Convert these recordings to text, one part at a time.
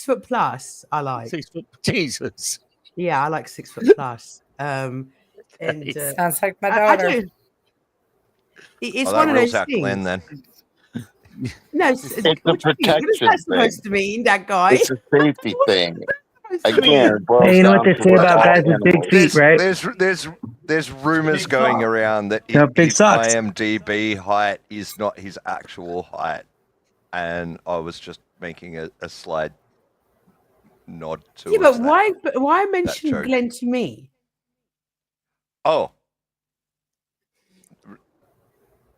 6 foot plus. I like 6 foot. Jesus. Yeah, I like 6 foot plus. And sounds like my daughter. I don't. It's Well, one that of rules those out things. Glenn then. No, It's a what is protection that supposed thing. to mean, that guy? It's a safety thing. Supposed to Again, mean? it boils Hey, you know what down they to say what about all guys with big animals- feet, right? There's rumors going around that Yeah, big his socks. IMDb height is not his actual height, and I was just making a slight nod to. Yeah, but why mention joke. Glenn to me? Oh,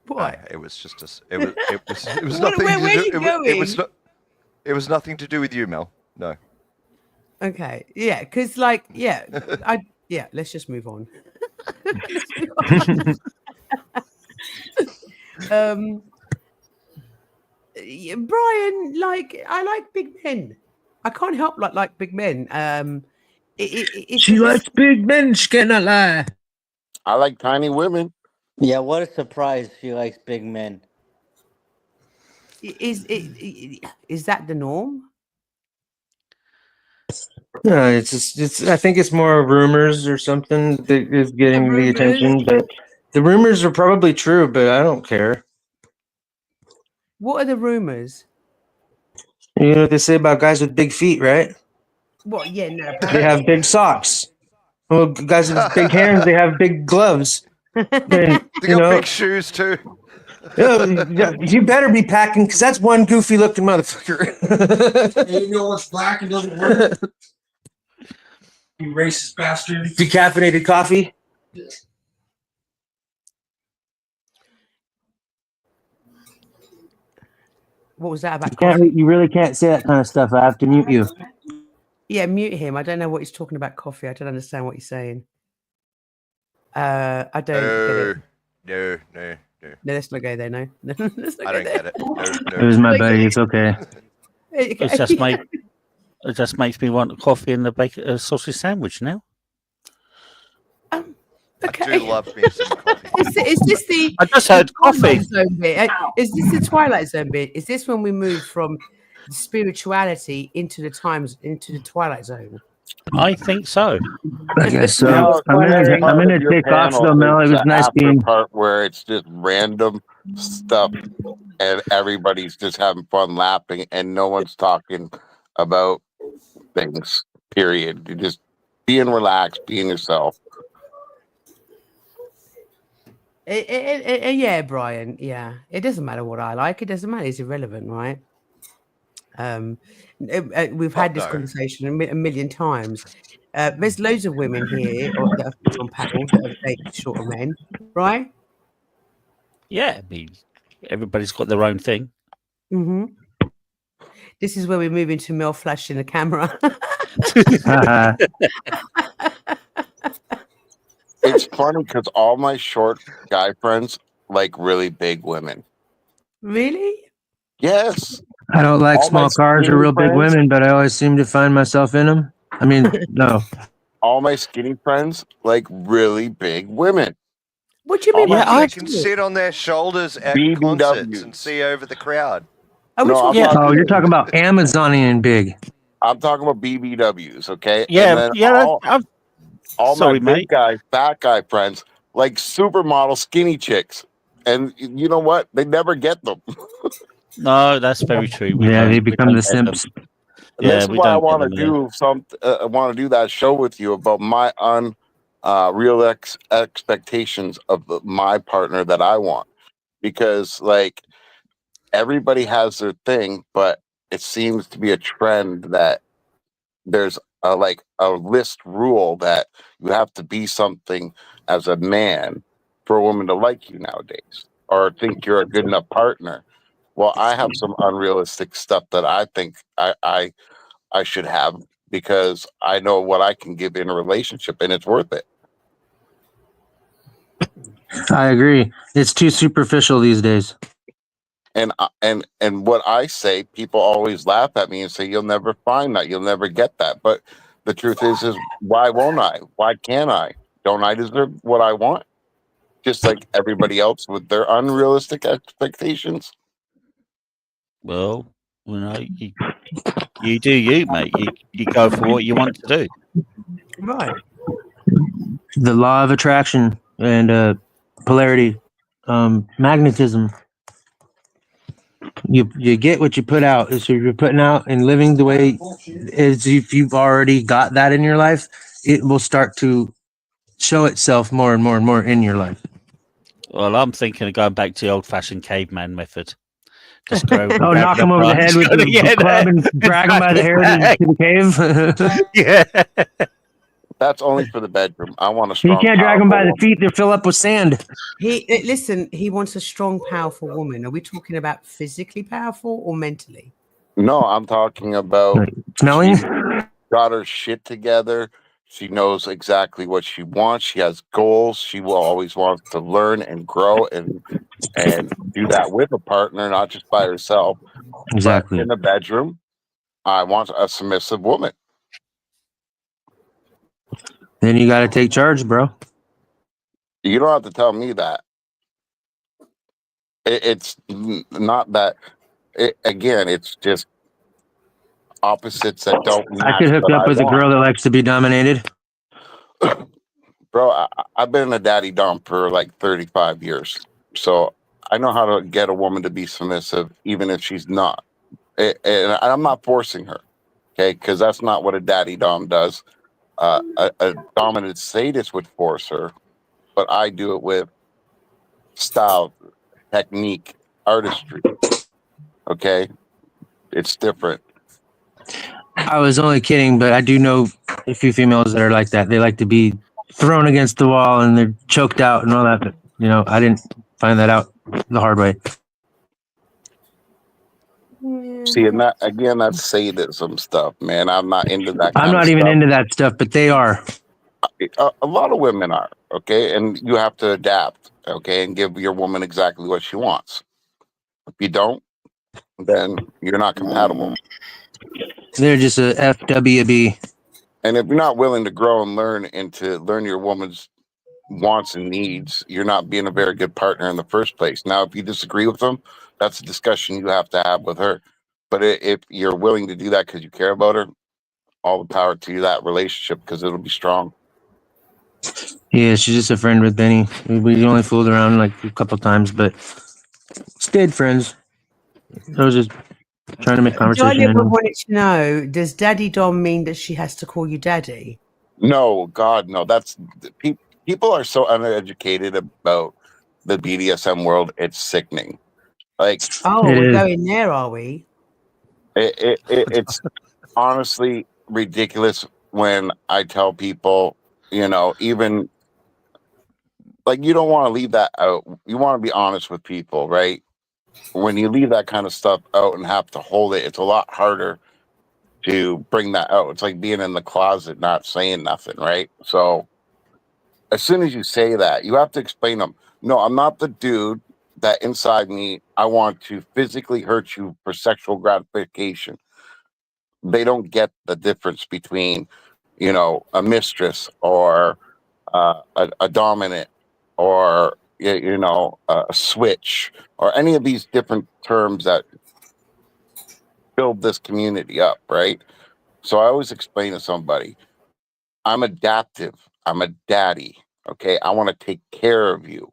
What? it was just it was Where- nothing where to are do. you going? It was nothing to do with you, Mel. No. Okay, yeah, because let's just move on. Brian, I like big men. I can't help like big men. She likes big men. She cannot lie. I like tiny women. Yeah, what a surprise. She likes big men. Is that the norm? No, it's just. I think it's more rumors or something that is getting the attention. But the rumors are probably true, but I don't care. What are the rumors? You know what they say about guys with big feet, right? What? Yeah, no. They have big socks. Well, guys with big hands, they have big gloves. And, They got big shoes too. You better be packing because that's one goofy looking motherfucker. You know what's black and doesn't work? You racist bastard. Decaffeinated coffee. What was that about? You really can't say that kind of stuff. I have to mute you. Yeah, mute him. I don't know what he's talking about coffee. I don't understand what he's saying. I don't get it. No. No, let's not go there. No, let's not I don't get it. No. It was my buddy. It's okay. It just makes me want a coffee and a sausage sandwich now. Okay. I do love me some coffee. Is this the? I just heard coffee. Zone bit? Is this the Twilight Zone bit? Is this when we move from spirituality into the Twilight Zone? I think so. I guess so. I'm gonna take off though, Mel. It was nice being part where it's just random stuff and everybody's just having fun laughing and no one's talking about things. Period. You're just being relaxed, being yourself. Yeah, Brian. Yeah, it doesn't matter what I like. It doesn't matter. It's irrelevant, right? We've had this conversation a million times. There's loads of women here that have been on panels that have dated shorter men, right? Yeah, I mean, everybody's got their own thing. Mm-hmm. This is where we move into Mel flashing the camera. It's funny because all my short guy friends like really big women. Really? Yes. I don't like All my small cars or skinny real big friends- women, but I always seem to find myself in them. I mean, no. All my skinny friends like really big women. What do you mean? I can sit on their shoulders at concerts and see over the crowd. No, You're talking about Amazonian big. I'm talking about BBWs, okay? Yeah, And then all sorry, my mate. big guy, fat guy friends like supermodel skinny chicks. And you know what? They never get them. No, that's very true. They become the simps. And this is why I want to do. I want to do that show with you about my real expectations of my partner that I want, because like everybody has their thing, but it seems to be a trend that there's a list rule that you have to be something as a man for a woman to like you nowadays, or think you're a good enough partner. Well, I have some unrealistic stuff that I think I should have because I know what I can give in a relationship, and it's worth it. I agree. It's too superficial these days. And what I say, people always laugh at me and say, "You'll never find that. You'll never get that." But the truth is why won't I? Why can't I? Don't I deserve what I want? Just like everybody else with their unrealistic expectations. Well, You know, you do you, mate. You go for what you want to do. Right. The law of attraction and polarity, magnetism. You get what you put out. So if you're putting out and living the way as if you've already got that in your life, it will start to show itself more and more and more in your life. Well, I'm thinking of going back to the old-fashioned caveman method. Just go. Knock him over the head with the club and drag him by the hair to the cave. Yeah. That's only for the bedroom. I want a You strong. can't drag them by the woman. feet; they'll fill up with sand. Listen. He wants a strong, powerful woman. Are we talking about physically powerful or mentally? No, I'm talking about smelling. She's got her shit together. She knows exactly what she wants. She has goals. She will always want to learn and grow and do that with a partner, not just by herself. Exactly. But in the bedroom, I want a submissive woman. Then you got to take charge, bro. You don't have to tell me that. It's not that. Again, it's just opposites that don't match. I could hook up with a girl that likes to be dominated. Bro, I've been a daddy dom for like 35 years. So I know how to get a woman to be submissive, even if she's not. And I'm not forcing her, okay? Because that's not what a daddy dom does. A dominant sadist would force her, but I do it with style, technique, artistry. Okay? It's different. I was only kidding, but I do know a few females that are like that. They like to be thrown against the wall and they're choked out and all that. But, you know, I didn't find that out the hard way. See, and that again, that's sadism stuff, man. I'm not into that. I'm not even into that stuff, but they are. A lot of women are, okay, and you have to adapt, okay, and give your woman exactly what she wants. If you don't, then you're not compatible. They're just a FWB. And if you're not willing to grow and learn your woman's wants and needs, you're not being a very good partner in the first place. Now, if you disagree with them, that's a discussion you have to have with her. But if you're willing to do that because you care about her, all the power to that relationship, because it'll be strong. Yeah, she's just a friend with Benny. We only fooled around like a couple times, but stayed friends. I was just trying to make conversation. Dahlia wanted to know, does Daddy Dom mean that she has to call you Daddy? No, God, no. That's people are so uneducated about the BDSM world. It's sickening. Like, we're going there, are we? It's honestly ridiculous when I tell people, you know, even like you don't want to leave that out. You want to be honest with people, right? When you leave that kind of stuff out and have to hold it, it's a lot harder to bring that out. It's like being in the closet, not saying nothing, right? So as soon as you say that, you have to explain them. No, I'm not the dude that inside me, I want to physically hurt you for sexual gratification. They don't get the difference between, you know, a mistress or a dominant or, you know, a switch or any of these different terms that build this community up, right? So I always explain to somebody, I'm adaptive. I'm a daddy. Okay. I want to take care of you.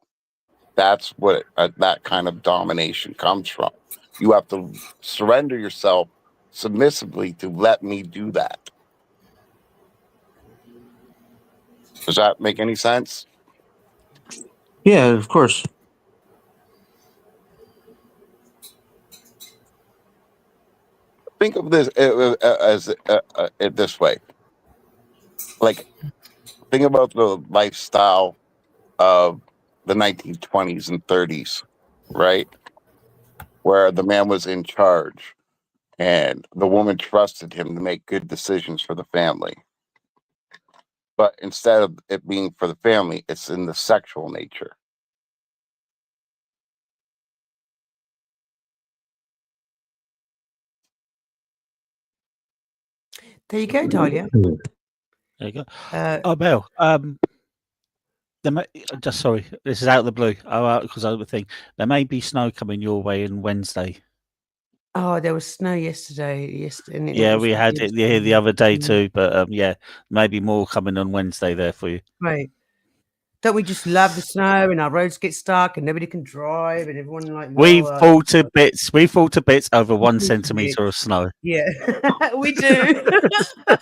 That's what that kind of domination comes from. You have to surrender yourself submissively to let me do that. Does that make any sense? Yeah, of course. Think of this as this way. Like, think about the lifestyle of the 1920s and 30s, right? Where the man was in charge and the woman trusted him to make good decisions for the family. But instead of it being for the family, it's in the sexual nature. There you go, Dahlia. There you go. Mel, just sorry, this is out of the blue. Because I would think there may be snow coming your way on Wednesday. Oh, there was snow yesterday. And it Yeah, was we had really it here the other day Mm. too, but yeah, maybe more coming on Wednesday there for you. Right. Don't we just love the snow and our roads get stuck and nobody can drive and everyone like We no, fall to bits. We fall to bits over 1 fall to centimeter of snow. yeah, we do.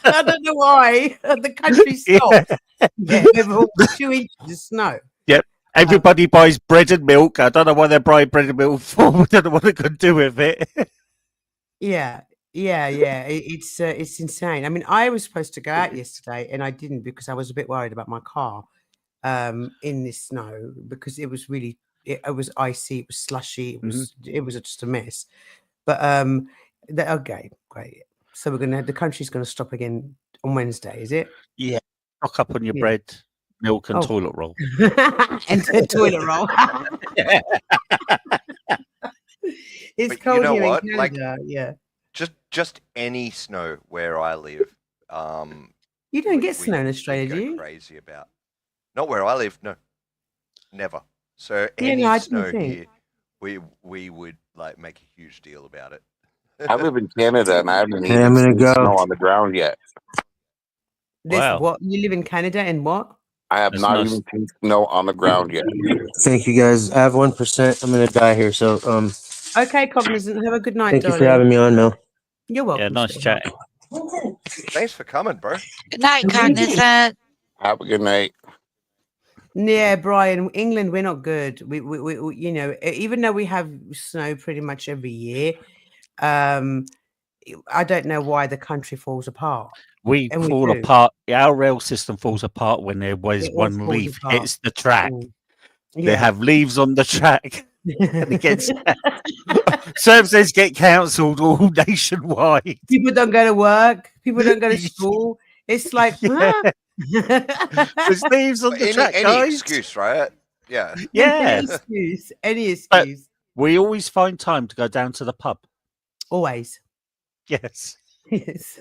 I don't know why the country Yeah. stopped. Yeah, over 2 inches of snow. Yep. Everybody buys bread and milk. I don't know why they're buying bread and milk for. We don't know what they're going to do with it. Yeah, it's insane. I mean, I was supposed to go out yesterday and I didn't because I was a bit worried about my car in this snow because it was really it was icy, it was slushy, it was just a mess. But okay, great. So the country's gonna stop again on Wednesday, is it? Yeah. Stock up on your Yeah. bread, milk, and Oh. toilet roll. And toilet roll. It's But cold you know here what? in Like, Canada, yeah. just any snow where I live. You don't we- get snow in we Australia, go do you? crazy about. Not where I live. No, never. So Yeah, any no, I didn't snow think. here, we would like make a huge deal about it. I live in Canada and I haven't Hey, I'm even gonna seen go. snow on the ground yet. This Wow. what you live in Canada and what? I have That's not nice. even seen snow on the ground yet. Thank you guys. I have 1%. I'm gonna die here. So Okay, Cognizant. Have a good night, thank you darling. for having me on, Mel. You're welcome. Yeah, nice sweetheart. chatting. Thanks for coming, bro. Good night, Cognizant. Have a good night. Yeah, Brian, England, we're not good. We you know, even though we have snow pretty much every year, I don't know why the country falls apart. We And we fall do. apart. Our rail system falls apart when there was It all one falls leaf apart. hits the track. Mm. They Yeah. have leaves on the track. And it gets services get cancelled all nationwide. People don't go to work. People don't go to school. It's like, Yeah. huh? There's leaves on the track, Any guys. excuse, right? Yeah. Yeah. Any But excuse. we always find time to go down to the pub. Always. Yes. Yes.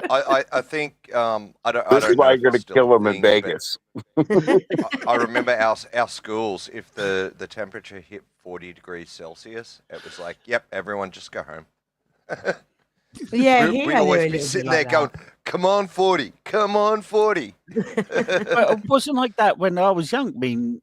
I think I don't This is know why if you're it's going to still kill a him in thing, but Vegas. I remember our schools, if the temperature hit 40 degrees Celsius, it was like, yep, everyone just go home. Yeah, We'd here always they're a be little sitting bit there like going, come on 40, come on 40. Well, it wasn't like that when I was young, being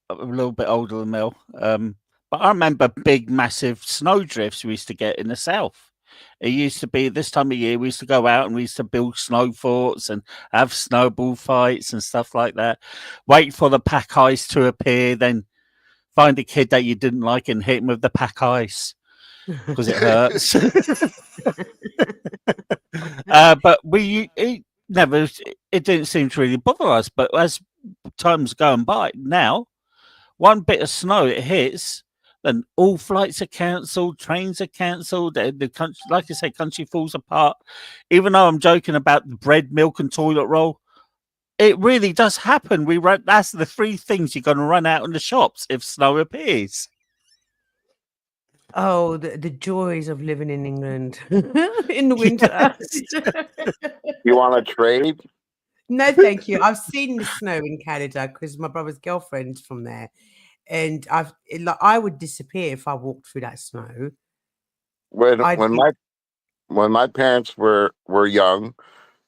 a little bit older than Mel. But I remember big, massive snow drifts we used to get in the south. It used to be this time of year, we used to go out and we used to build snow forts and have snowball fights and stuff like that. Wait for the pack ice to appear, then find a kid that you didn't like and hit him with the pack ice because it hurts. But it didn't seem to really bother us. But as time's going by now, one bit of snow it hits, then all flights are cancelled, trains are cancelled. The country, like I say, country falls apart. Even though I'm joking about the bread, milk, and toilet roll, it really does happen. That's the three things you're going to run out in the shops if snow appears. Oh, the joys of living in England in the winter. You want to trade? No, thank you. I've seen the snow in Canada because my brother's girlfriend's from there, and I would disappear if I walked through that snow. When my parents were young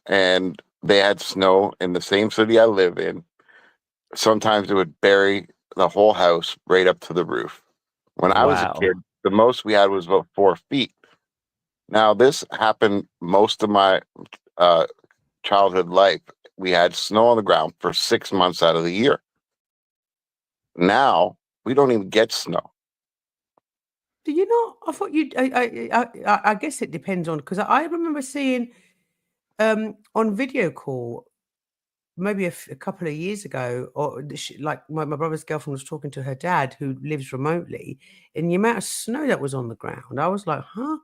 and they had snow in the same city I live in, sometimes it would bury the whole house right up to the roof. When I was a Wow. kid, the most we had was about 4 feet. Now this happened most of my childhood life. We had snow on the ground for 6 months out of the year. Now we don't even get snow. Do you not? I thought you. I guess it depends on because I remember seeing on video call maybe a couple of years ago, or like my brother's girlfriend was talking to her dad who lives remotely, and the amount of snow that was on the ground, I was like, huh?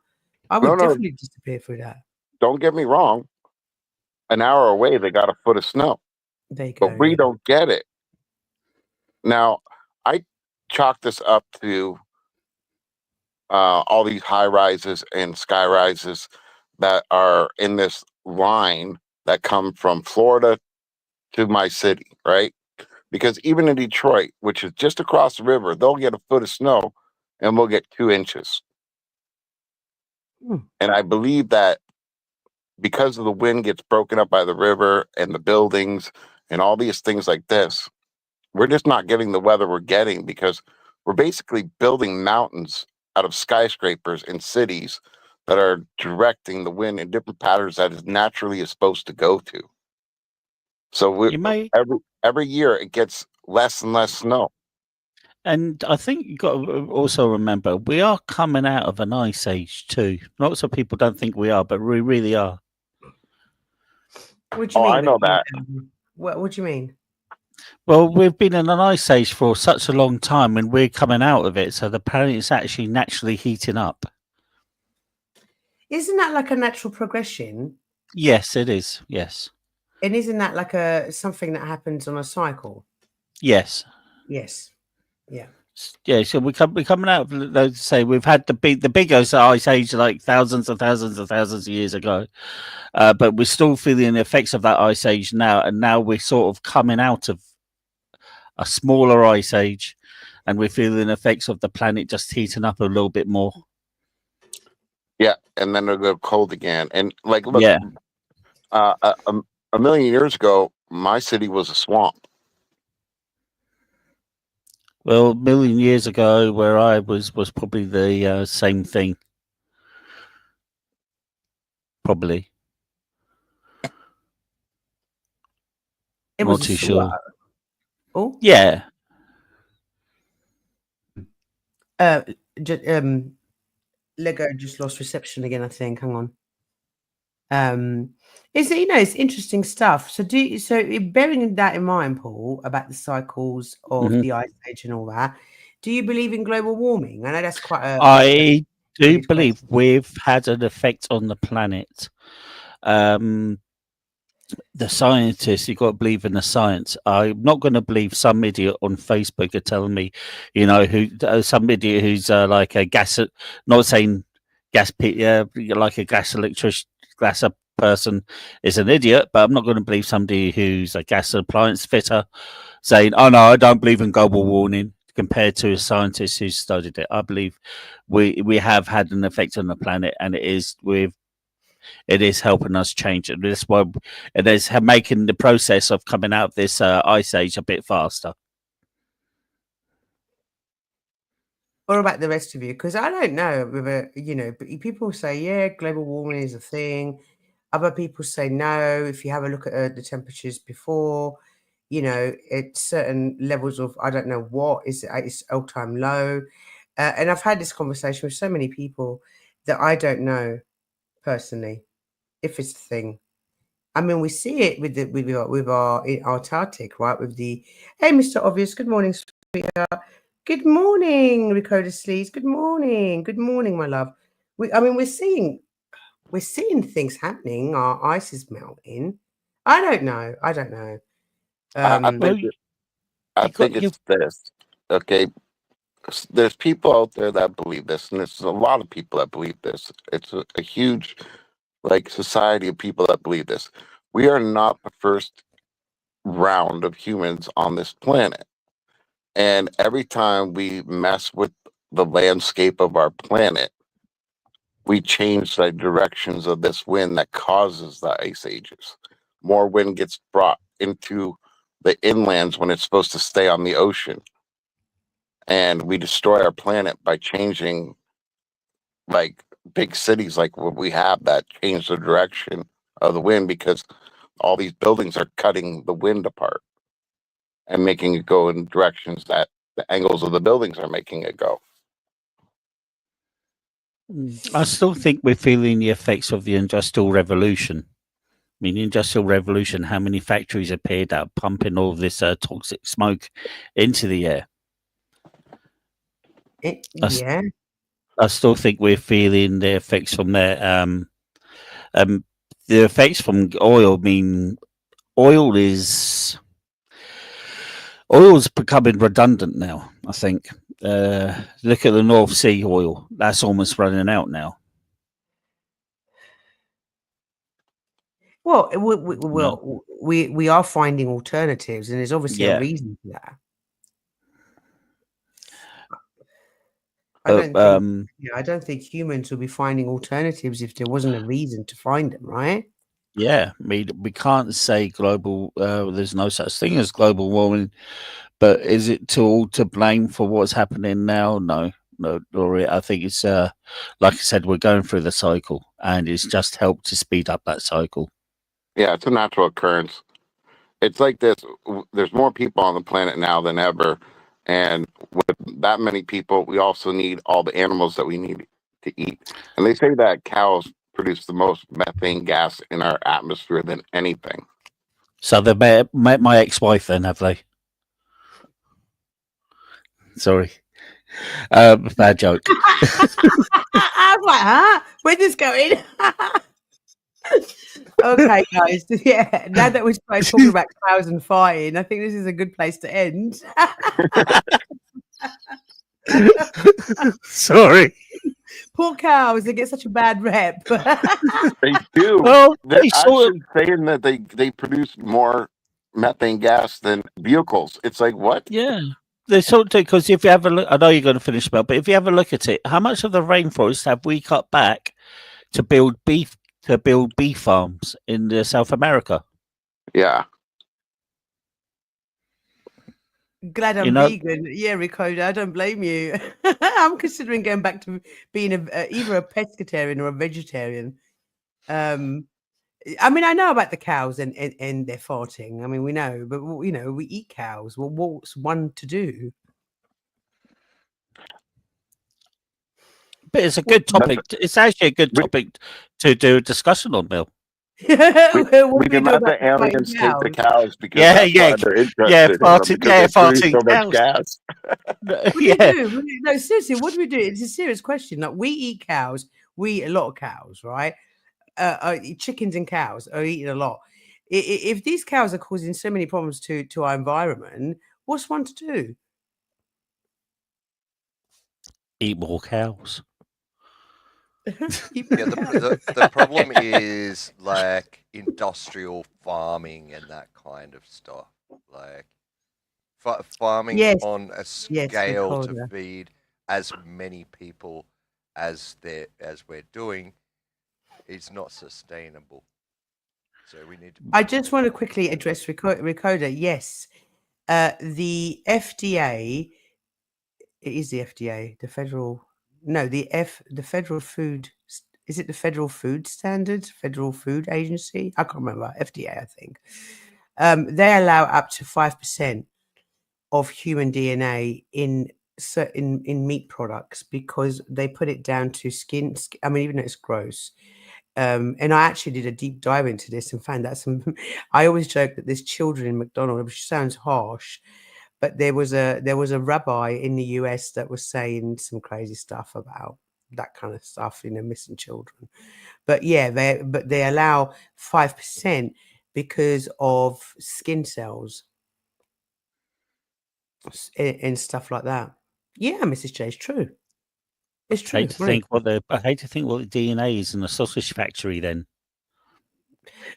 I would No. definitely disappear through that. Don't get me wrong. An hour away, they got a foot of snow, There you go. but we don't get it. Now, I chalk this up to all these high rises and sky rises that are in this line that come from Florida to my city, right? Because even in Detroit, which is just across the river, they'll get a foot of snow and we'll get 2 inches. Hmm. And I believe that because of the wind gets broken up by the river and the buildings and all these things like this, we're just not getting the weather we're getting because we're basically building mountains out of skyscrapers in cities that are directing the wind in different patterns that it naturally is supposed to go to. So You may, every year it gets less and less snow. and I think you've got to also remember we are coming out of an ice age too. Lots of people don't think we are, but we really are. What do you Oh, mean? I know that. What do you mean? Well, we've been in an ice age for such a long time, and we're coming out of it. So the planet is actually naturally heating up. Isn't that like a natural progression? Yes, it is. Yes. And isn't that like a something that happens on a cycle? Yes. Yes. Yeah. Yeah, so we're coming out of, let's say, we've had the biggest ice age like thousands and thousands and thousands of years ago, but we're still feeling the effects of that ice age now, and now we're sort of coming out of a smaller ice age, and we're feeling the effects of the planet just heating up a little bit more. Yeah, and then it'll go cold again. And like, look, Yeah. a million years ago, my city was a swamp. Well, a million years ago, where I was probably the same thing. Probably. It Not was too sure. Oh, Yeah. Lego just lost reception again, I think. Hang on. Is it, it's interesting stuff. So bearing that in mind, Paul, about the cycles of the ice age and all that, do you believe in global warming? I know that's quite a I do loaded believe question. we've had an effect on the planet. The scientists, you've got to believe in the science. I'm not going to believe some idiot on Facebook are telling me, some idiot who's like a gas, not saying like a gas person is an idiot, but I'm not going to believe somebody who's a gas appliance fitter saying, "Oh no, I don't believe in global warming." Compared to a scientist who studied it, I believe we have had an effect on the planet, and it is helping us change it. That's why it is making the process of coming out of this ice age a bit faster. Or about the rest of you? Because I don't know whether, but people say, yeah, global warming is a thing. Other people say no. If you have a look at the temperatures before, at certain levels of, I don't know what, is at its all-time low. And I've had this conversation with so many people that I don't know personally if it's a thing. I mean, we see it with our Antarctic, right? With the hey, Mr. Obvious. Good morning, sweetheart. Good morning, Ricotta Sleeves. Good morning, my love. We're seeing things happening. Our ice is melting. I don't know. I think it's this. Okay, there's people out there that believe this, and there's a lot of people that believe this. It's a huge, society of people that believe this. We are not the first round of humans on this planet, and every time we mess with the landscape of our planet, we change the directions of this wind that causes the ice ages. More wind gets brought into the inlands when it's supposed to stay on the ocean. And we destroy our planet by changing big cities like what we have that change the direction of the wind because all these buildings are cutting the wind apart and making it go in directions that the angles of the buildings are making it go. I still think we're feeling the effects of the Industrial Revolution. I mean, the Industrial Revolution, how many factories appeared out pumping all this toxic smoke into the air? Yeah. I still think we're feeling the effects from there. The effects from oil. I mean, oil's becoming redundant now. I think. Look at the North Sea oil; that's almost running out now. Well, we are finding alternatives, and there's obviously a reason for that. I don't think. Yeah, I don't think humans would be finding alternatives if there wasn't a reason to find them, right? Yeah, we can't say global. There's no such thing as global warming, but is it all to blame for what's happening now? No, Laurie. I think it's like I said, we're going through the cycle, and it's just helped to speed up that cycle. Yeah, it's a natural occurrence. It's like this. There's more people on the planet now than ever, and with that many people, we also need all the animals that we need to eat. And they say that cows produce the most methane gas in our atmosphere than anything. So they met my ex-wife, then, have they? Sorry, bad joke. I was like, huh? Where's this going? Okay, guys. Yeah, now that we're talking about cows and fighting, I think this is a good place to end. Sorry. Poor cows, they get such a bad rep. They do. Well, They're they sort of, actually saying that they produce more methane gas than vehicles. It's like, what? yeah. They sort of, because if you have a look, I know you're going to finish, Mel, but if you have a look at it, how much of the rainforest have we cut back to build beef farms in South America? Yeah. Glad I'm You know, vegan. Yeah, Ricoda, I don't blame you. I'm considering going back to being either a pescatarian or a vegetarian. I mean, I know about the cows and their farting. I mean, we know, but you know, we eat cows. Well, what's one to do? but it's a good topic. It's actually a good topic to do a discussion on, Mel. We What do we can do let about the aliens take the cows because Yeah, that's why they're interested in them, because they produce so much gas. What do you do? No, seriously, what do we do? It's a serious question. Like, we eat cows. We eat a lot of cows, right? Chickens and cows are eating a lot. If these cows are causing so many problems to our environment, what's one to do? Eat more cows. Eat more cows. The problem is like industrial farming and that kind of stuff. Like farming Yes. on a Yes, scale to Ricoda. feed as many people as we're doing is not sustainable. So we need to. I just want to quickly address Ricoda. Yes, the FDA. It is the FDA, the federal. No, the federal food. Is it the Federal Food Standards? Federal Food Agency? I can't remember. FDA, I think. They allow up to 5% of human DNA in meat products because they put it down to skin. I mean, even though it's gross. And I actually did a deep dive into this and found that I always joke that there's children in McDonald's, which sounds harsh, but there was a rabbi in the US that was saying some crazy stuff about that kind of stuff, missing children. But yeah, they allow 5% because of skin cells and stuff like that. Yeah, Mrs. J, it's true. It's true. I hate to think what the DNA is in a sausage factory. Then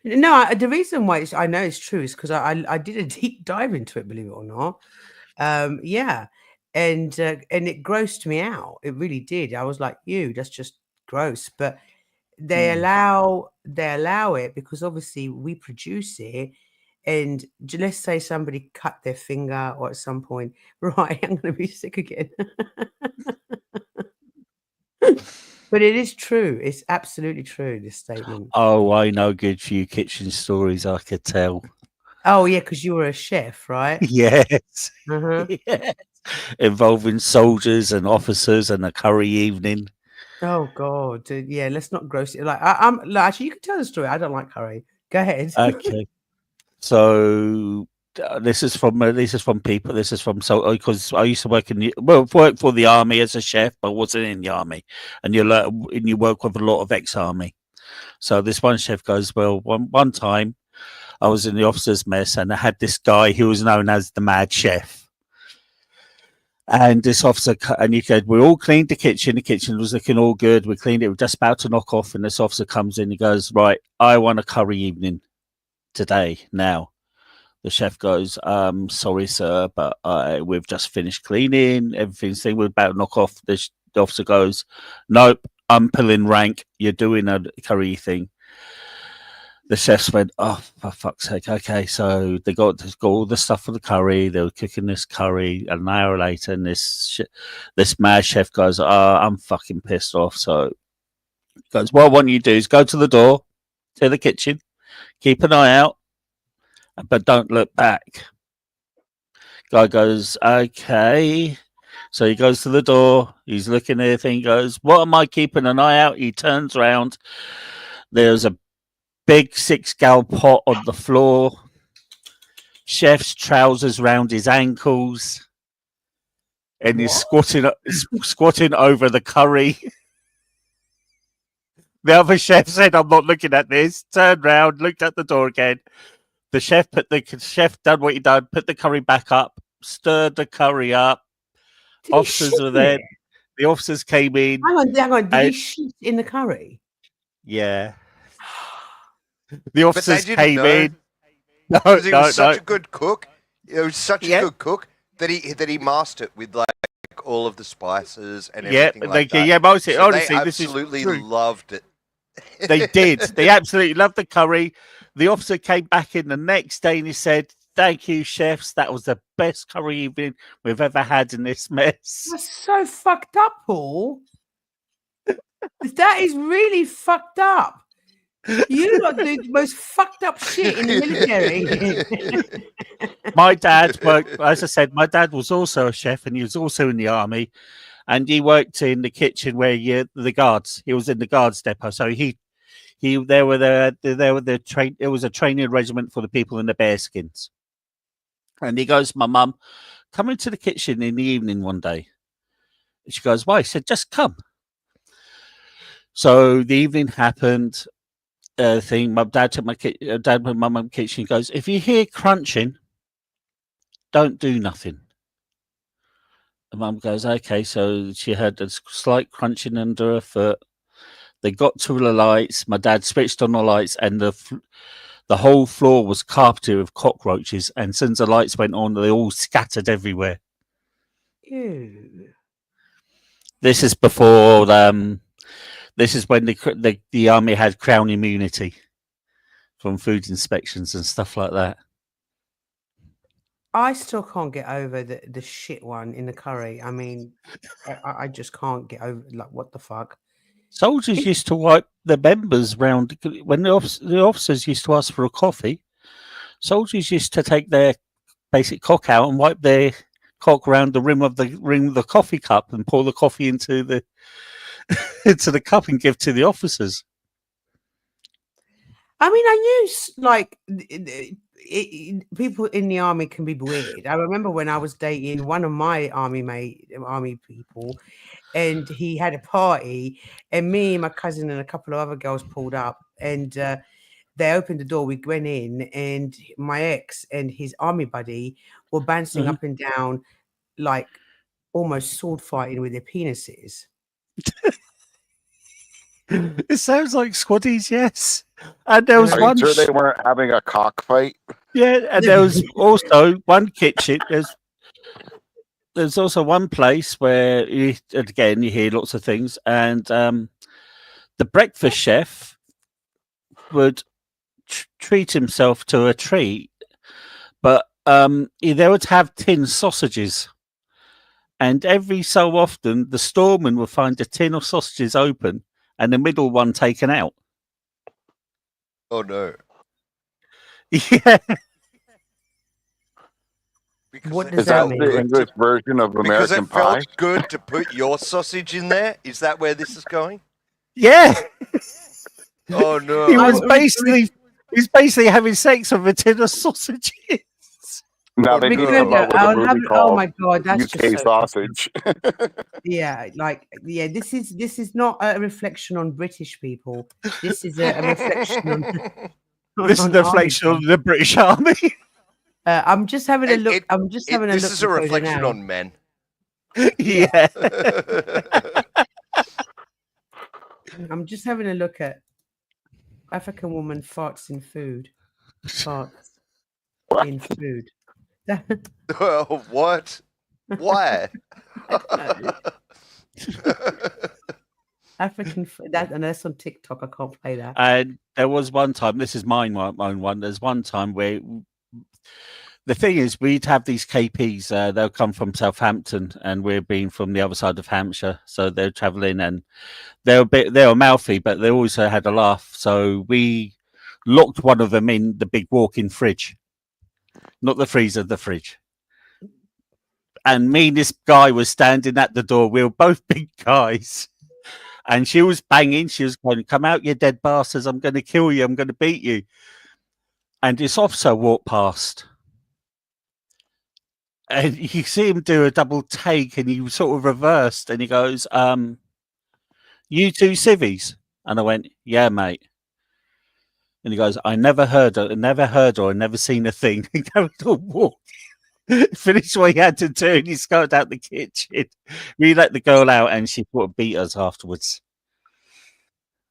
no, the reason why I know it's true is because I did a deep dive into it, believe it or not. Yeah, and it grossed me out. It really did. I was like, that's just gross. But they allow it because obviously we produce it. And let's say somebody cut their finger or at some point, right? I'm going to be sick again. But it is true. It's absolutely true, this statement. Oh, I know good few kitchen stories I could tell. Oh, yeah, because you were a chef, right? Yes. Uh-huh. Yes. Involving soldiers and officers and a curry evening. Oh, God. Yeah, let's not gross it. Like, actually, you can tell the story. I don't like curry. Go ahead. Okay. So this is from people. This is from because I used to work work for the army as a chef, but wasn't in the army, and you work with a lot of ex-army. So this one chef goes, well, one time I was in the officers' mess, and I had this guy who was known as the Mad Chef. And this officer, and he said, we all cleaned the kitchen. The kitchen was looking all good. We cleaned it. We're just about to knock off, and this officer comes in. He goes, right, I want a curry evening today now. The chef goes, sorry, sir, but we've just finished cleaning. Everything's thing. We're about to knock off. the officer goes, "Nope, I'm pulling rank. You're doing a curry thing." The chefs went, "Oh, for fuck's sake!" Okay, so they got all the stuff for the curry. They were cooking this curry. An hour later, and this mad chef goes, "Oh, I'm fucking pissed off." So he goes, "What I want you to do is go to the door, to the kitchen, keep an eye out, but don't look back." Guy goes, "Okay." So he goes to the door. He's looking at everything. He goes, "What am I keeping an eye out?" He turns around. There's a big 6-gallon pot on the floor. Chef's trousers round his ankles, and he's squatting over the curry. The other chef said, "I'm not looking at this." Turned round, looked at the door again. The chef done what he done, put the curry back up, stirred the curry up. Did Officers were there. The officers came in. Hang on. Did he shit in the curry? Yeah. The officers didn't came know. in. No, Because he was such a good cook. It was such a good cook that he masked it with like all of the spices and everything like that. Yeah, mostly. So Honestly, they this is absolutely true. loved it. They did. They absolutely loved the curry. The officer came back in the next day and he said, "Thank you, chefs. That was the best curry evening we've ever had in this mess." That's so fucked up, Paul. That is really fucked up. You lot do the most fucked up shit in the military. My dad worked, as I said, my dad was also a chef and he was also in the army. And he worked in the kitchen where the guards. He was in the guards depot. So it was a training regiment for the people in the bearskins. And he goes, "My mum, come into the kitchen in the evening one day." And she goes, "Why?" He said, "Just come." So the evening happened. My dad took dad with my mum kitchen. He goes, "If you hear crunching, don't do nothing." The mum goes, "Okay." So she heard a slight crunching under her foot. They got to the lights. My dad switched on the lights, and the whole floor was carpeted with cockroaches. And since the lights went on, they all scattered everywhere. Ew. This is before. This is when the army had crown immunity from food inspections and stuff like that. I still can't get over the shit one in the curry. I mean, I just can't get over, like, what the fuck? Soldiers used to wipe the members round when the officers used to ask for a coffee. Soldiers used to take their basic cock out and wipe their cock around the rim of the coffee cup and pour the coffee into the into the cup and give to the officers. I mean, I knew like people in the army can be weird. I remember when I was dating one of my army people, and he had a party, and me, my cousin, and a couple of other girls pulled up, and they opened the door. We went in, and my ex and his army buddy were bouncing up and down, like almost sword fighting with their penises. It sounds like squaddies, yes. And there was Are one. you sure they weren't having a cockfight? Yeah, and there was also one kitchen. There's also one place where you hear lots of things, and the breakfast chef would treat himself to a treat, but they would have tin sausages, and every so often the storeman would find a tin of sausages open and the middle one taken out. Oh no! Yeah. What Is does that that mean? the English version of Because American it felt Pie? good to put your sausage in there. Is that where this is going? Yeah. Oh no! He was basically having sex with a tin of sausages. Now Oh, they need to no. come out with a movie Oh called my god, that's UK just so Sausage. yeah, like this is not a reflection on British people. This is a reflection on This is on the army reflection of people. the British Army. I'm just having a look. I'm just having a look. This is a at Twitter reflection now. on men. Yeah. I'm just having a look at African woman farts in food. Farts in food. What? Why? African that, and that's on TikTok. I can't play that. And there was one time. This is my own one. There's one time where the thing is, we'd have these KPs. They'll come from Southampton, and we're being from the other side of Hampshire. So they're travelling, and they were mouthy, but they also had a laugh. So we locked one of them in the big walk-in fridge, not the freezer, the fridge. And me and this guy was standing at the door. We were both big guys. And she was banging. She was going, "Come out, you dead bastards. I'm going to kill you. I'm going to beat you." And this officer walked past. And you see him do a double take, and he sort of reversed. And he goes, "You two civvies?" And I went, "Yeah, mate." And he goes, "I never heard or never seen a thing." He goes to walk. Finished what he had to do, and he scurried out the kitchen. We let the girl out, and she sort of beat us afterwards.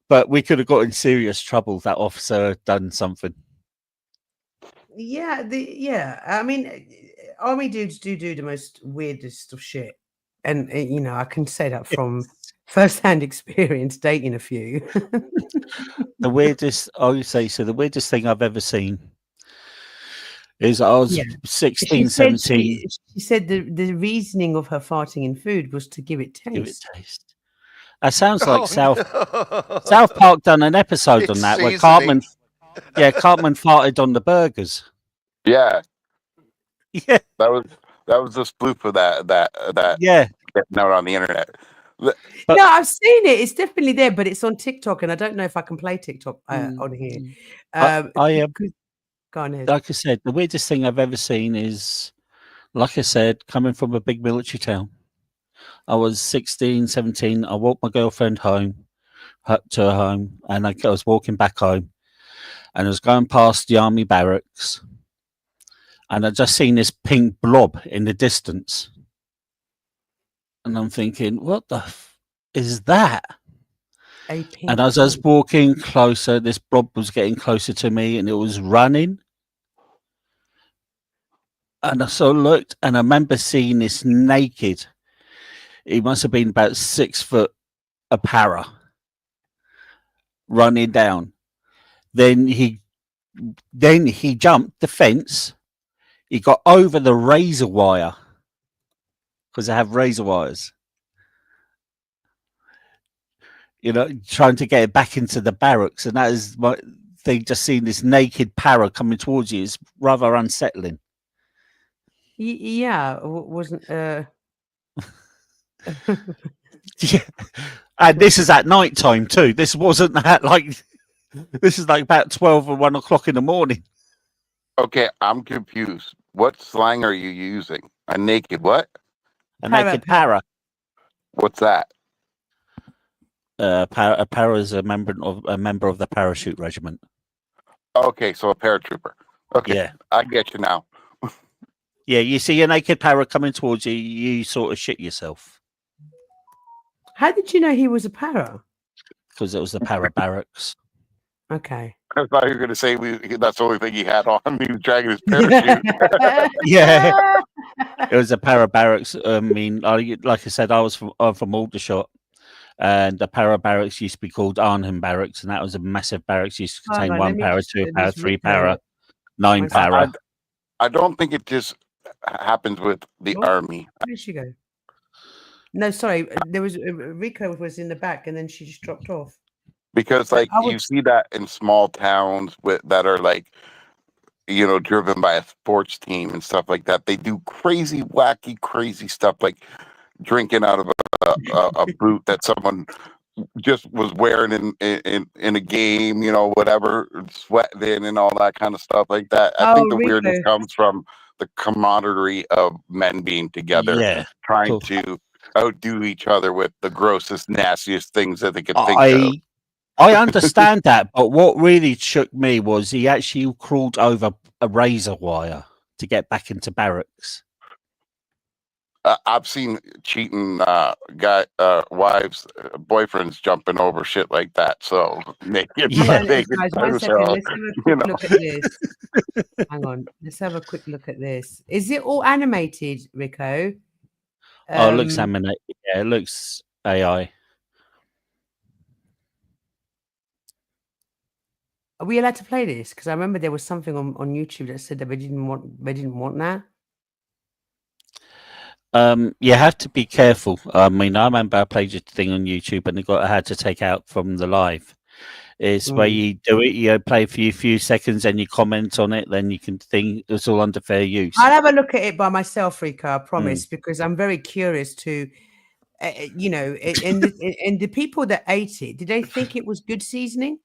But we could have got in serious trouble if that officer had done something. Yeah, I mean, army dudes do the most weirdest of shit, and you know, I can say that from first-hand experience, dating a few. The weirdest, I would say, so the weirdest thing I've ever seen is I was 16, 17. She said the reasoning of her farting in food was to give it taste. Give it taste. That sounds like South Park done an episode on that where Cartman farted on the burgers. Yeah, Yeah, that was the spoof of that yeah. getting out on the internet. But- no, I've seen it. It's definitely there, but it's on TikTok, and I don't know if I can play TikTok on here. Go on ahead. Like I said, the weirdest thing I've ever seen is, like I said, coming from a big military town. I was 16, 17. I walked my girlfriend home to her home, and I was walking back home, and I was going past the army barracks, and I just seen this pink blob in the distance, and I'm thinking, "What the is that?" And as I was walking closer, this blob was getting closer to me, and it was running. And I sort of looked, and I remember seeing this naked. He must have been about 6 foot, a para, running down. Then he jumped the fence. He got over the razor wire, because they have razor wires. You know, trying to get it back into the barracks, and that is my thing. Just seeing this naked para coming towards you is rather unsettling. Yeah, wasn't. Yeah. And this is at night time too. This wasn't that like. This is like about 12 or 1 o'clock in the morning. Okay, I'm confused. What slang are you using? A naked what? A naked para. What's that? A para is a member of the parachute regiment. Okay, so a paratrooper. Okay, Yeah, I get you now. yeah. You see a naked para coming towards you, you sort of shit yourself How did you know he was a para? because it was the para barracks. Okay. I thought you were going to say that's the only thing he had on. He was dragging his parachute. Yeah, it was a para barracks. I mean, like I said, I'm from Aldershot, and the para barracks used to be called Arnhem Barracks, and that was a massive barracks. Used to contain 1 para, 2 para, 3 para, 9 para. I don't think it just happens with the army. Where did she go? No, sorry. There was Rico was in the back, and then she just dropped off. Because like you see that in small towns that are like, you know, driven by a sports team and stuff like that. They do crazy, wacky, crazy stuff like drinking out of a boot that someone just was wearing in a game, you know, whatever, sweating in and all that kind of stuff like that. I think the weirdness comes from the camaraderie of men being together, trying to outdo each other with the grossest, nastiest things that they could think of. I understand that, but what really shook me was he actually crawled over a razor wire to get back into barracks. I've seen cheating wives, boyfriends jumping over shit like that. So naked, guys, 1 second. Let's have a quick look at this. Hang on. Let's have a quick look at this. Is it all animated, Rico? It looks animated. Yeah, it looks AI. Are we allowed to play this? Because I remember there was something on YouTube that said that they didn't want that. You have to be careful. I mean, I remember I played a thing on YouTube and I had to take out from the live. It's where you do it, you play for a few seconds and you comment on it, then you can think it's all under fair use. I'll have a look at it by myself, Rico, I promise, because I'm very curious to, you know, and the people that ate it, did they think it was good seasoning?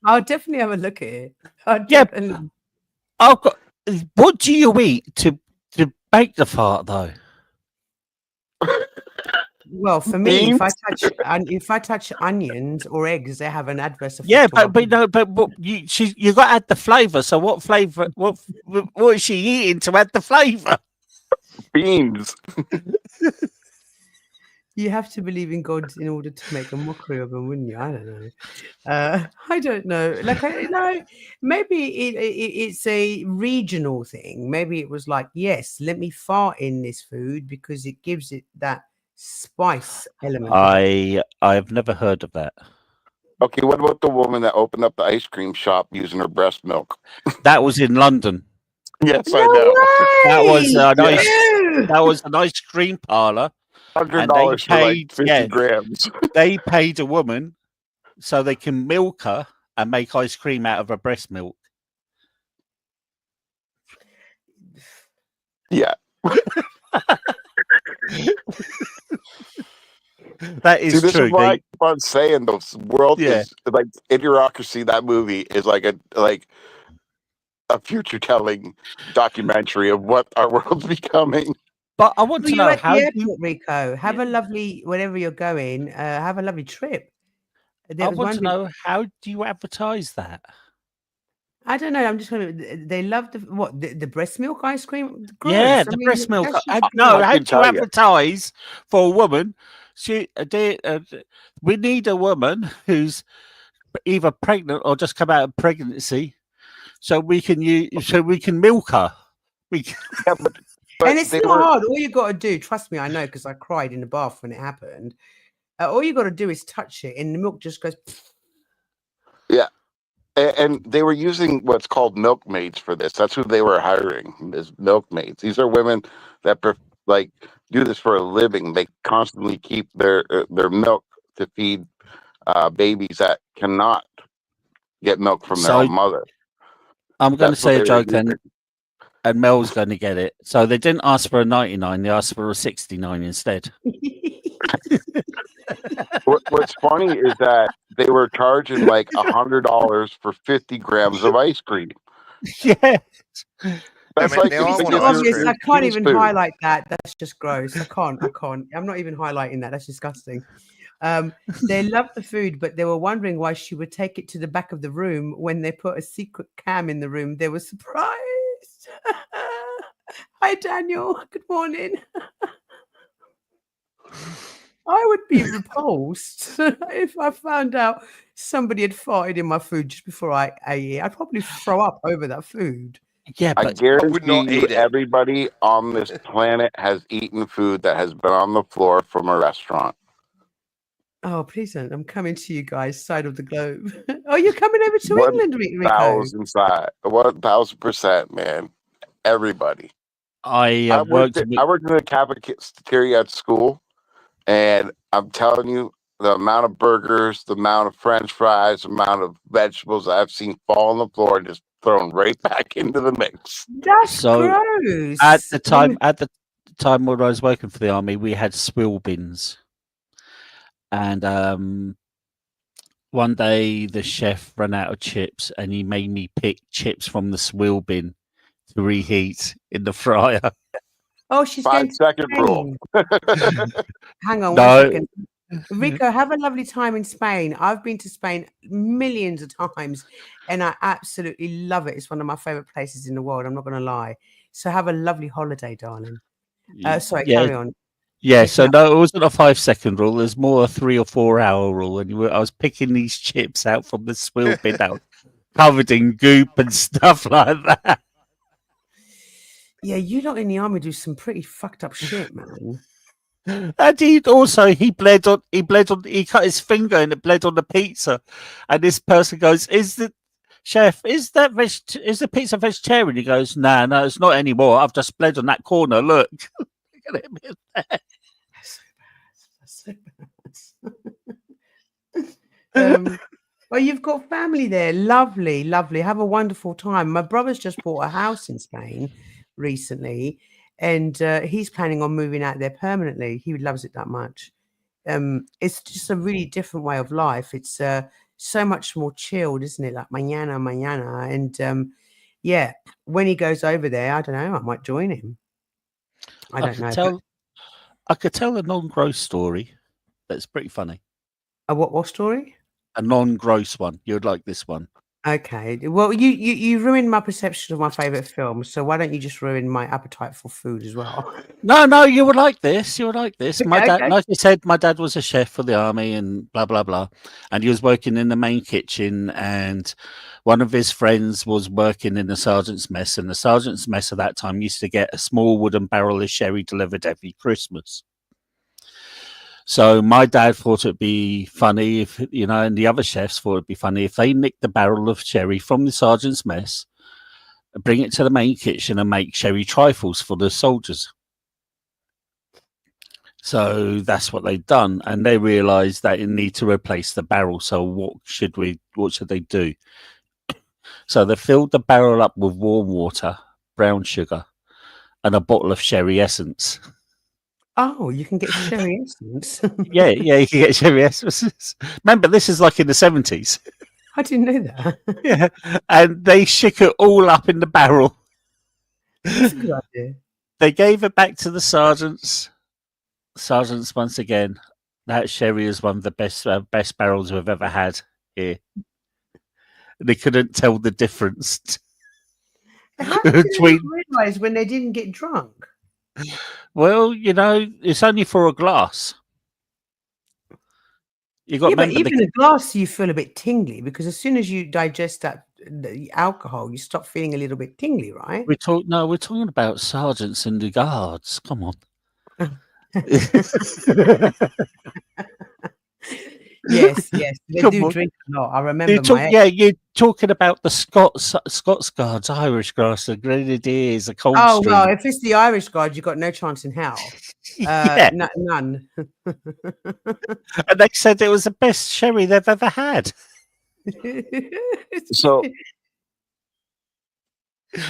I'll definitely have a look at it. What do you eat to bake the fart though? Well, for me, if I touch onions or eggs, they have an adverse effect. Yeah, but you got to add the flavour. So what flavour? What is she eating to add the flavour? Beans. You have to believe in God in order to make a mockery of him, wouldn't you? I don't know. I don't know. Like, maybe it's a regional thing. Maybe it was like, yes, let me fart in this food because it gives it that spice element. I've never heard of that. Okay, what about the woman that opened up the ice cream shop using her breast milk? That was in London. Yes, I know. That was an ice cream parlor. $100 for like 50 grams. They paid a woman so they can milk her and make ice cream out of her breast milk. Yeah. That is true. This is why I keep on saying the world is like Idiocracy. That movie is like a future telling documentary of what our world's becoming. But I want to know how Rico, have a lovely wherever you're going. Have a lovely trip. I want to know how do you advertise that? I don't know. I'm just going. They love the breast milk ice cream. Gross. Yeah, the breast milk. No, how do you advertise for a woman? We need a woman who's either pregnant or just come out of pregnancy, so we can milk her. And it's not hard. All you got to do, trust me, I know because I cried in the bath when it happened. All you got to do is touch it, and the milk just goes. Yeah, and they were using what's called milkmaids for this. That's who they were hiring, as milkmaids. These are women that do this for a living. They constantly keep their milk to feed babies that cannot get milk from their own mother. I'm going to say a joke then. And Mel's going to get it. So they didn't ask for a 99; they asked for a 69 instead. What's funny is that they were charging like $100 for 50 grams of ice cream. Yeah, that's like obvious. I can't even highlight that. That's just gross. I can't. I'm not even highlighting that. That's disgusting. They loved the food, but they were wondering why she would take it to the back of the room when they put a secret cam in the room. They were surprised. Hi, Daniel. Good morning. I would be repulsed if I found out somebody had farted in my food just before I ate it. I'd probably throw up over that food. Yeah, but I guarantee you everybody on this planet has eaten food that has been on the floor from a restaurant. Oh, please don't. I'm coming to you guys, side of the globe. Oh, you're coming over to England, Rico? 1,000%, man. Everybody. I worked in the cafeteria at school, and I'm telling you, the amount of burgers, the amount of French fries, the amount of vegetables I've seen fall on the floor and just thrown right back into the mix. That's gross. At the time when I was working for the army, we had swill bins, and one day the chef ran out of chips, and he made me pick chips from the swill bin to reheat in the fryer. Oh, she's 5-second rule. Hang on 1 second. Rico, have a lovely time in Spain. I've been to Spain millions of times and I absolutely love it. It's one of my favorite places in the world. I'm not going to lie. So have a lovely holiday, darling. Carry on. Yeah, so no, it wasn't a 5-second rule. There's more a 3 or 4 hour rule. And I was picking these chips out from the swill bin out, covered in goop and stuff like that. Yeah, you lot in the army do some pretty fucked up shit, man. And he bled on. He cut his finger and it bled on the pizza. And this person goes, "Is the chef? Is the pizza vegetarian?" He goes, "Nah, no, it's not anymore. I've just bled on that corner. Look, look at him." That's so bad. That's so bad. Well, you've got family there. Lovely, lovely. Have a wonderful time. My brother's just bought a house in Spain recently, and he's planning on moving out there permanently. He loves it that much. It's just a really different way of life. It's so much more chilled, isn't it? Like mañana, mañana. And yeah, when he goes over there, I don't know, I might join him. I don't know. I could tell a non-gross story that's pretty funny. A what story? A non-gross one. You'd like this one. Okay. Well, you ruined my perception of my favorite film, so why don't you just ruin my appetite for food as well? No, you would like this. You would like this. Okay, My dad, okay. like I said, my dad was a chef for the army and blah blah blah, and he was working in the main kitchen. And one of his friends was working in the sergeant's mess, and the sergeant's mess at that time used to get a small wooden barrel of sherry delivered every Christmas. So my dad thought it'd be funny if, and the other chefs thought it'd be funny if they nicked the barrel of sherry from the sergeant's mess, bring it to the main kitchen and make sherry trifles for the soldiers. So that's what they'd done, and they realised that they need to replace the barrel. So what should they do? So they filled the barrel up with warm water, brown sugar, and a bottle of sherry essence. Oh, you can get sherry essence. Yeah, you can get sherry essence. Remember, this is like in the 70s. I didn't know that. Yeah, and they shook it all up in the barrel. That's a good idea. They gave it back to the sergeants. Sergeants, once again, that sherry is one of the best barrels we've ever had here. They couldn't tell the difference How did between. they realise when they didn't get drunk? Well, it's only for a glass. You got Yeah, but remember even a glass, you feel a bit tingly because as soon as you digest the alcohol, you stop feeling a little bit tingly, right? we're talking about sergeants and the guards. Come on. Yes, they Come do on. drink a lot. I remember my ex. You're talking about the Scots guards, Irish guards, the Grenadiers, the Oh Coldstream. well, if it's the Irish guard, you've got no chance in hell. Yeah. None. And they said it was the best sherry they've ever had. So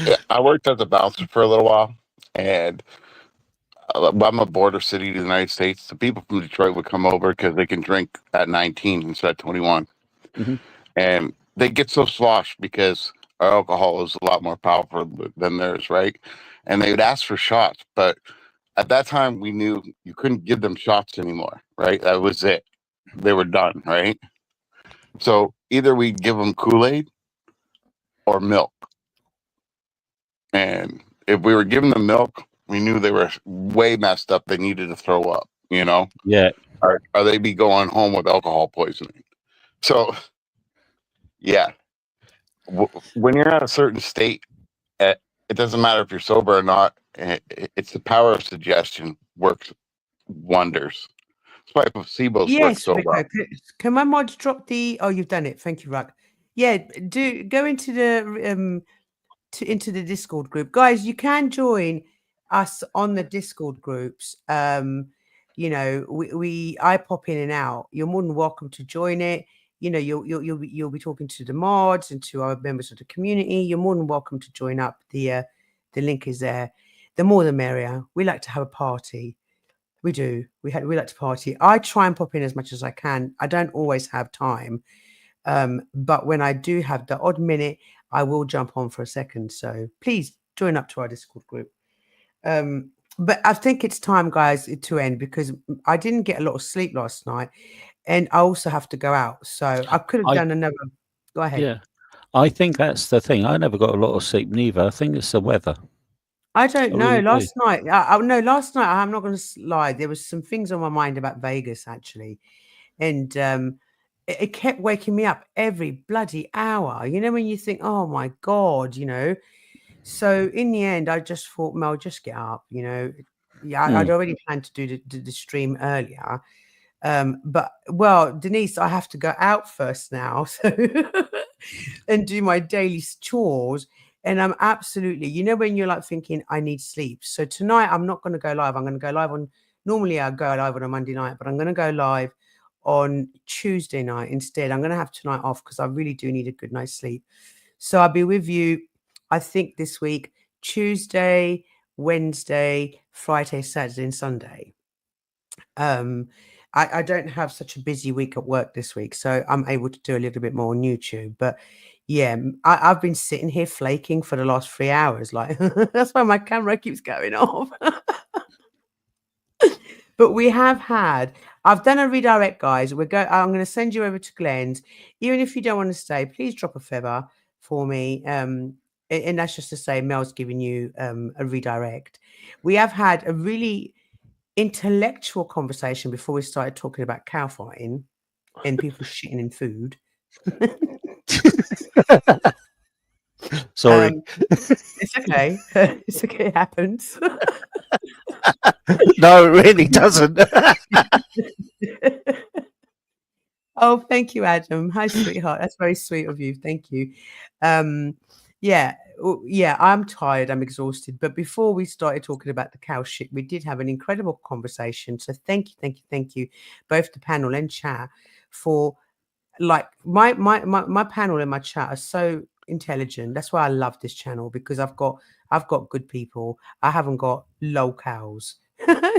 yeah, I worked as a bouncer for a little while, and I'm a border city to the United States. The people from Detroit would come over because they can drink at 19 instead of 21. Mhm. And they get so sloshed because our alcohol is a lot more powerful than theirs, right? And they would ask for shots, but at that time we knew you couldn't give them shots anymore, right? That was it. They were done, right? So either we'd give them Kool-Aid or milk. And if we were giving them milk, we knew they were way messed up. They needed to throw up, Yeah. or they'd be going home with alcohol poisoning. So, yeah, when you're at a certain state, it doesn't matter if you're sober or not. It's the power of suggestion works wonders. That's why placebos work Yes, so Rico. well. Can my mods drop the? Oh, you've done it. Thank you, Ruck. Yeah, do go into the into the Discord group, guys. You can join us on the Discord groups. I pop in and out. You're more than welcome to join it. You'll be talking to the mods and to our members of the community. You're more than welcome to join up. The link is there. The more the merrier. We like to have a party. We do. We like to party. I try and pop in as much as I can. I don't always have time, but when I do have the odd minute, I will jump on for a second. So please join up to our Discord group. But I think it's time, guys, to end because I didn't get a lot of sleep last night, and I also have to go out. So I could have done another. Go ahead. Yeah, I think that's the thing. I never got a lot of sleep neither. I think it's the weather. I don't know. really Last night, last night, I'm not going to lie. There was some things on my mind about Vegas, actually. And it kept waking me up every bloody hour. When you think, oh, my God, So in the end, I just thought, Mel, just get up. Yeah, I'd already planned to do the stream earlier. But well, Denise, I have to go out first now, so and do my daily chores. And I'm absolutely, when you're like thinking I need sleep. So tonight I'm not going to go live. I'm going to go live on. Normally I go live on a Monday night, but I'm going to go live on Tuesday night instead. I'm going to have tonight off because I really do need a good night's sleep. So I'll be with you, I think, this week, Tuesday, Wednesday, Friday, Saturday, and Sunday. I don't have such a busy week at work this week, so I'm able to do a little bit more on YouTube. But yeah, I've been sitting here flaking for the last 3 hours. Like that's why my camera keeps going off. But we have I've done a redirect, guys. I'm going to send you over to Glenn's. Even if you don't want to stay, please drop a feather for me. And that's just to say Mel's giving you a redirect. We have had a really intellectual conversation before we started talking about cow fighting and people shitting in food. Sorry. It's okay. It's okay. It happens. No, it really doesn't. Oh, thank you, Adam. Hi, sweetheart. That's very sweet of you. Thank you. Yeah, I'm tired. I'm exhausted. But before we started talking about the cow shit, we did have an incredible conversation. So thank you, both the panel and chat for like my panel and my chat are so intelligent. That's why I love this channel, because I've got good people. I haven't got low cows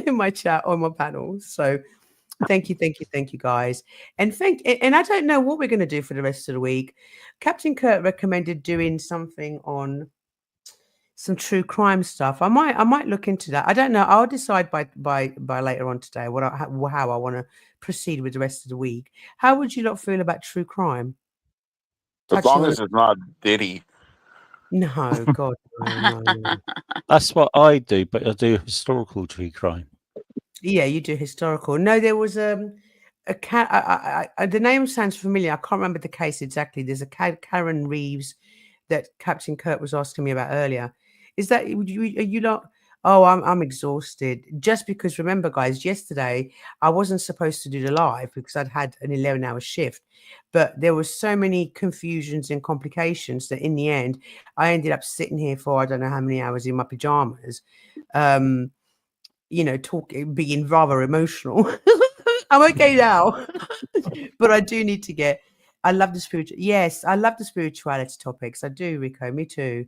in my chat or my panel. So thank you guys. And I don't know what we're going to do for the rest of the week. Captain Kurt recommended doing something on some true crime stuff. I might look into that. I don't know. I'll decide by later on today how I want to proceed with the rest of the week. How would you lot feel about true crime? As long as it's not Diddy. No, God, no. That's what I do, but I do historical true crime. Yeah, you do historical. No, there was a cat. The name sounds familiar. I can't remember the case exactly. There's a Karen Reeves that Captain Kurt was asking me about earlier. Is that are you not? Oh, I'm exhausted. Just because, remember, guys, yesterday I wasn't supposed to do the live because I'd had an 11-hour shift, but there were so many confusions and complications that in the end I ended up sitting here for I don't know how many hours in my pajamas. Talking, being rather emotional. I'm okay now, but I do need to get. I love the spiritual. Yes, I love the spirituality topics. I do, Rico. Me too.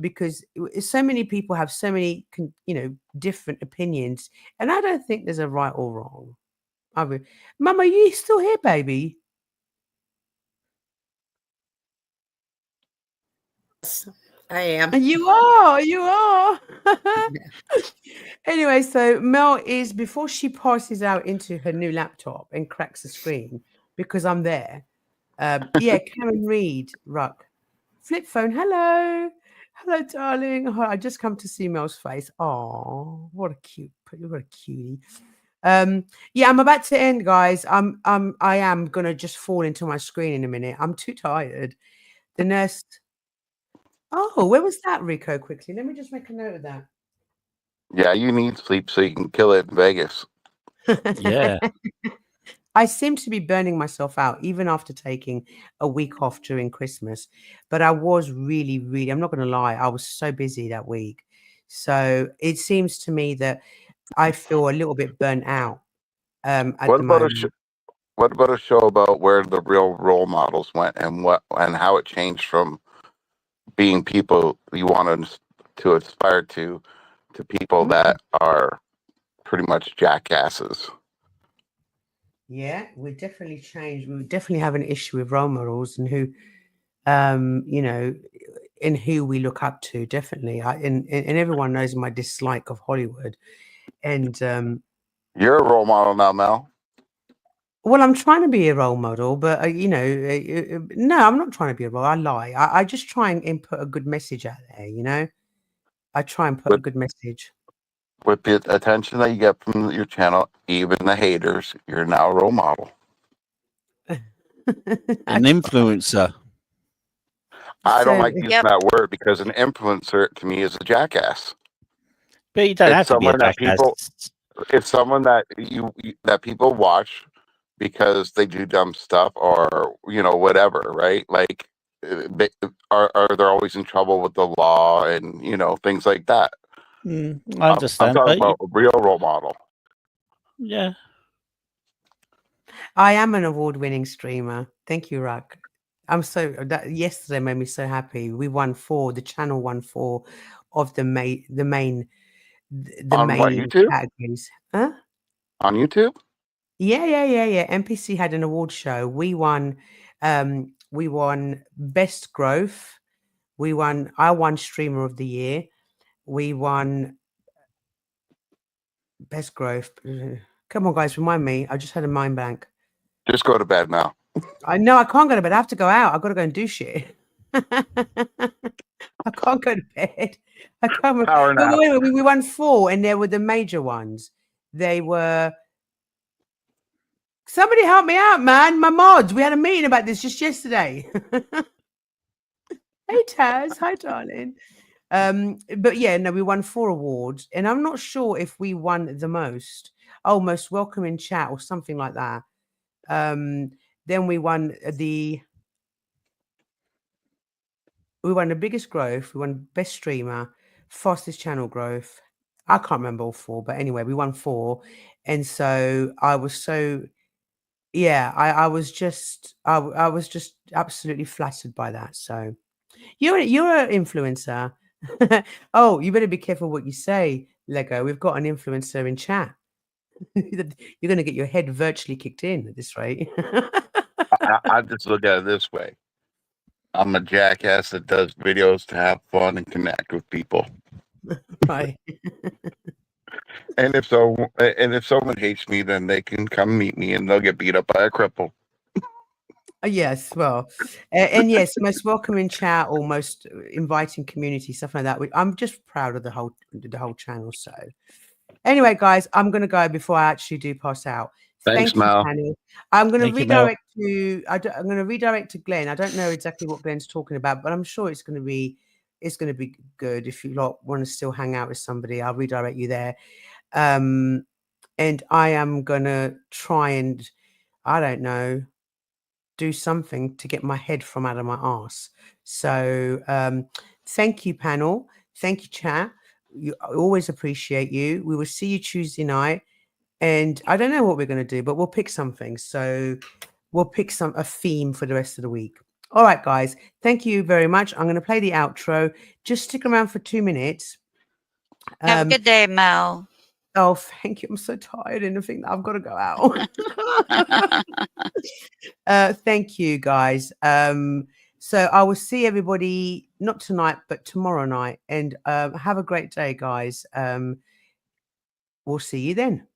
Because so many people have so many, different opinions, and I don't think there's a right or wrong. Mama, are you still here, baby? I am. You are. Anyway, so Mel is, before she passes out into her new laptop and cracks the screen, because I'm there. Karen Reed, Ruck. Flip phone, hello, darling. Oh, I just come to see Mel's face. Oh, what a cutie. I'm about to end, guys. I am gonna just fall into my screen in a minute. I'm too tired. The nurse. Oh, where was that, Rico? Quickly, let me just make a note of that. Yeah, you need sleep so you can kill it in Vegas. Yeah. I seem to be burning myself out even after taking a week off during Christmas. But I was really, really, I'm not going to lie, I was so busy that week. So it seems to me that I feel a little bit burnt out at What the about moment. what about a show about where the real role models went and how it changed from being people you wanted to aspire to people that are pretty much jackasses? Yeah, we definitely changed. We definitely have an issue with role models and who, and who we look up to. Definitely, and everyone knows my dislike of Hollywood. And You're a role model now, Mel. well, I'm trying to be a role model, but no, I'm not trying to be a role. I lie. I just try and put a good message out there. I try and put a good message. With the attention that you get from your channel, even the haters, you're now a role model. An influencer. I don't So like using Yep. that word because an influencer to me is a jackass. But you don't It's have to be a someone that jackass. people. It's someone that that people watch because they do dumb stuff or whatever, right? Like, they're always in trouble with the law and things like that. I I'm understand, talking but about a real role model. yeah. I am an award-winning streamer. Thank you, Ruck. I'm so yesterday made me so happy. We won 4. The channel won 4 of the main On what, YouTube? categories. Huh? On YouTube? Yeah. NPC had an award show. We won best growth. I won streamer of the year. We won best growth. Come on, guys, remind me. I just had a mind blank. Just go to bed now. I know I can't go to bed. I have to go out. I've got to go and do shit. I can't go to bed. I can't. Power But nap. wait, we won 4, and there were the major ones. They were. Somebody help me out, man. My mods. We had a meeting about this just yesterday. Hey, Taz. Hi, darling. But yeah, no, we won 4 awards, and I'm not sure if we won the most. Oh, most welcome in chat or something like that. Then we won the biggest growth. We won best streamer, fastest channel growth. I can't remember all 4, but anyway, we won 4, and so I was so. Yeah, I was just I was just absolutely flattered by that. So you're an influencer. Oh, you better be careful what you say, Lego. We've got an influencer in chat. You're going to get your head virtually kicked in at this rate. I just look at it this way. I'm a jackass that does videos to have fun and connect with people. Right. And if someone hates me, then they can come meet me and they'll get beat up by a cripple. Yes, well, and yes, most welcome in chat or most inviting community, stuff like that. I'm just proud of the whole channel. So anyway, guys, I'm going to go before I actually do pass out. Thanks, Thank you, Mal. Fanny. I'm going to Thank you, Mel. redirect to. I'm going to redirect to Glenn. I don't know exactly what Glenn's talking about, but I'm sure it's going to be good. If you lot want to still hang out with somebody, I'll redirect you there. And I am going to try and, I don't know, do something to get my head from out of my ass. So thank you, panel. Thank you, chat. I always appreciate you. We will see you Tuesday night. And I don't know what we're going to do, but we'll pick something. So we'll pick a theme for the rest of the week. All right, guys. Thank you very much. I'm going to play the outro. Just stick around for 2 minutes. Have a good day, Mel. Oh, thank you. I'm so tired and I think that I've got to go out. Thank you, guys. So I will see everybody not tonight, but tomorrow night. And have a great day, guys. We'll see you then.